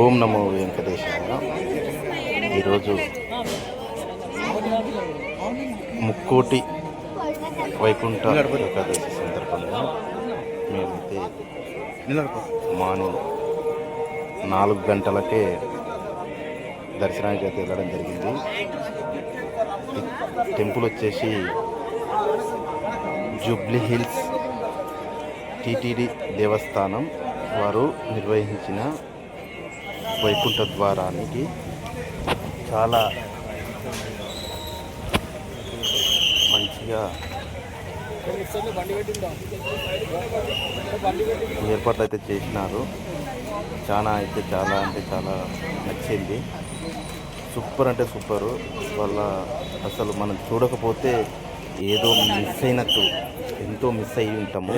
ఓం నమో వెంకటేశాయ. ఈరోజు ముక్కోటి వైకుంఠ ఏకాదశి సందర్భంగా మేమైతే మార్నింగ్ 4 గంటలకే దర్శనానికి అయితే వెళ్ళడం జరిగింది. టెంపుల్ వచ్చేసి జూబ్లీ హిల్స్ టీటీడీ దేవస్థానం వారు నిర్వహించిన వైకుంఠ ద్వారానికి చాలా మంచిగా ఏర్పాట్లు అయితే చేసినారు. చాలా నచ్చింది. సూపర్ అంటే సూపరు. వాళ్ళ అసలు మనం చూడకపోతే ఏదో మిస్ అయినట్టు, ఎంతో మిస్ అయ్యి ఉంటాము.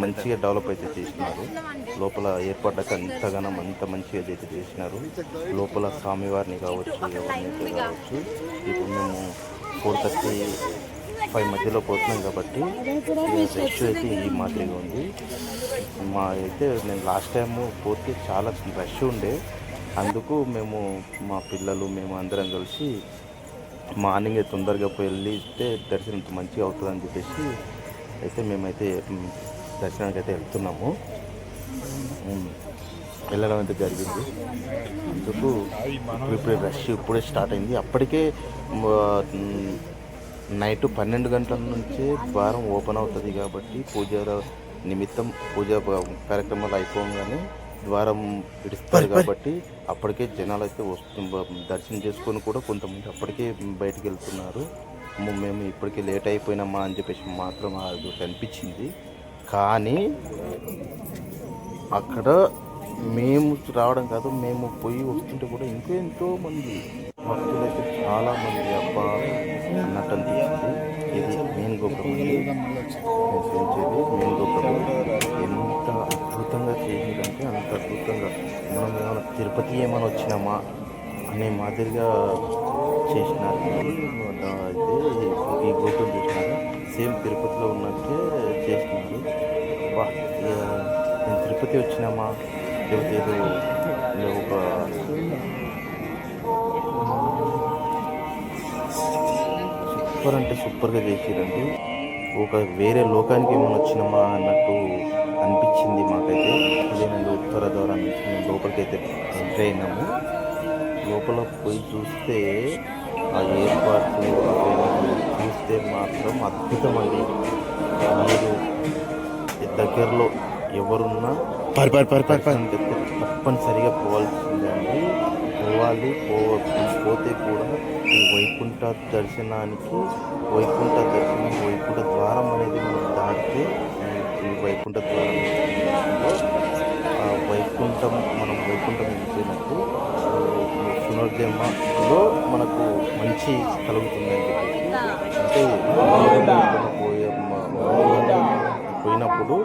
మంచిగా డెవలప్ అయితే చేసినారు. లోపల ఏర్పాట్లకి అంత మంచిగా అయితే చేసినారు. లోపల స్వామివారిని కావచ్చు, ఎవరినైతే కావచ్చు. ఇప్పుడు మేము 4:35 మధ్యలో పోతున్నాం కాబట్టి రష్ అయితే ఈ మాదిరిగా ఉంది. నేను లాస్ట్ టైం పోతే చాలా రష్ ఉండే. అందుకు మా పిల్లలు మేము అందరం కలిసి మార్నింగే తొందరగా వెళ్ళితే దర్శనం మంచిగా అవుతుందని చెప్పేసి అయితే మేమైతే దర్శనానికి అయితే వెళ్తున్నాము. వెళ్ళడం అయితే జరిగింది. అందుకు రష్ ఇప్పుడే స్టార్ట్ అయింది. అప్పటికే నైట్ 12 గంటల నుంచే ద్వారం ఓపెన్ అవుతుంది కాబట్టి పూజ కార్యక్రమాలు అయిపోగానే ద్వారం విడుస్తారు కాబట్టి అప్పటికే జనాలు అయితే దర్శనం చేసుకొని కూడా కొంతమంది అప్పటికే బయటికి వెళ్తున్నారు. మేము ఇప్పటికే లేట్ అయిపోయినామా అని చెప్పేసి మాత్రం అది అనిపించింది. కానీ అక్కడ మేము రావడం కాదు, మేము పోయి వస్తుంటే కూడా ఎంతో మంది భక్తులు అయితే చాలామంది అబ్బా అన్నట్టు అనిపించింది. ఇది మెయిన్ గోపురం, మెయిన్ గోపురం ఎంత అద్భుతంగా చేసిందంటే అంత అద్భుతంగా. మనం ఏమైనా తిరుపతి ఏమైనా వచ్చినామా అనే మాదిరిగా చేసినారు. అయితే ఈ గోపురం చూసినారు, సేమ్ తిరుపతిలో ఉన్నట్టే చేసినారు. నేను తిరుపతి వచ్చినామా లేకపోతే ఏదో ఒక సూపర్ అంటే సూపర్గా చేసిరండి. ఒక వేరే లోకానికి ఏమైనా వచ్చినామా అన్నట్టు అనిపించింది మాకైతే. అదేనండి ఉత్తర ద్వారం నుంచి మేము లోపలికి అయితే ఎంట్రీ అయినాము. లోపల పోయి చూస్తే ఆ ఏర్పాట్లు చూస్తే మాత్రం అద్భుతం అండి. మీరు దగ్గరలో ఎవరున్నా తప్పనిసరిగా పోవాల్సిందే అండి. పోతే కూడా ఈ వైకుంఠ దర్శనం వైకుంఠ ద్వారం అనేది మనం దాటితే ఈ వైకుంఠ ద్వారం మనం వైకుంఠం వెళ్ళిపోయినట్టు పునర్జన్మలో మనకు మంచి కలుగుతుందని చెప్పేసి, అంటే పోయినప్పుడు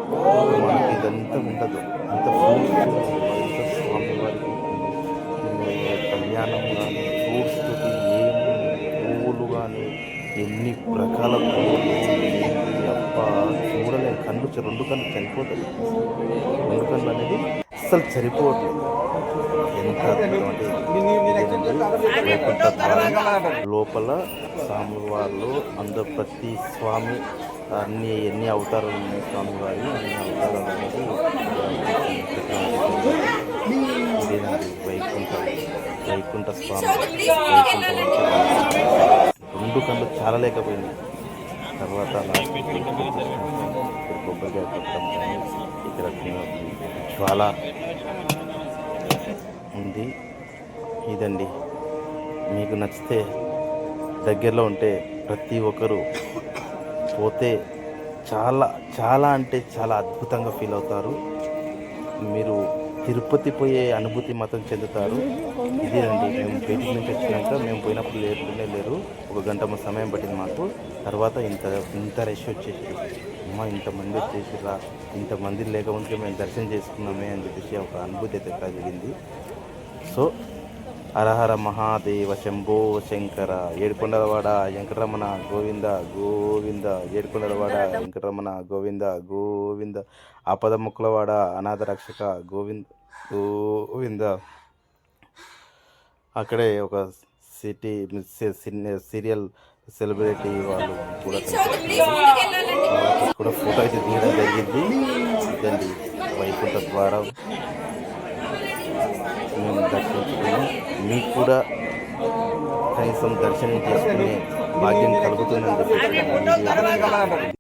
మనకి ఇదంతా ఉండదు. అంత స్వామివారికి కళ్యాణం కానీ, ఫ్రూట్స్ తోటి పువ్వులు కానీ, ఎన్ని రకాల పువ్వులు చూడలేము. రెండు కళ్ళు చనిపోతుంది. 2 కళ్ళు అనేది అస్సలు సరిపోవట్లేదు. ఎంత అంటే లోపల స్వామివారిలో అందరు ప్రతి స్వామి ఎన్ని అవతారాలు ఉన్నాయి స్వామివారి, అన్ని అవతారాలు అనేది ఇదేనండి వైకుంఠ స్వామి. వైకుంఠం 2 కళ్ళు చాలా లేకపోయింది. తర్వాత కొబ్బరికాయ కొట్టడం కానీ, ఇక్కడ జ్వాల ఉంది. ఇదండి, మీకు నచ్చితే దగ్గరలో ఉంటే ప్రతి ఒక్కరూ పోతే చాలా అంటే చాలా అద్భుతంగా ఫీల్ అవుతారు. మీరు తిరుపతి పోయే అనుభూతి మాత్రం చెందుతారు. ఇదేనండి, మేము బయటికి నుంచి వచ్చినాక మేము పోయినప్పుడు లేరు. 1 గంట సమయం పట్టింది మాకు. తర్వాత ఇంత రష్ వచ్చేసి ఇంతమంది వచ్చేసిరా, ఇంతమంది లేకపోతే మేము దర్శనం చేసుకున్నామే అని చెప్పేసి ఒక అనుభూతి అయితే కలిగింది. సో హరహర మహాదేవ శంభో శంకర. ఏడుకొండలవాడ వెంకటరమణ గోవింద గోవింద. ఏడుకొండలవాడ వెంకటరమణ గోవింద గోవింద. ఆపద ముక్కులవాడ అనాథ రక్షక గోవింద. గోవిందా. అక్కడే ఒక సిటీ సీరియల్ సెలబ్రిటీ వాళ్ళు కూడా వాళ్ళకి కూడా ఫోటో అయితే తీయడం జరిగింది. ఇదండి వైకుంఠ ద్వారం మేము దర్శించుకున్నాం. మీకు కూడా కనీసం దర్శనం చేసుకునే భాగ్యం కలుగుతుందని చెప్పి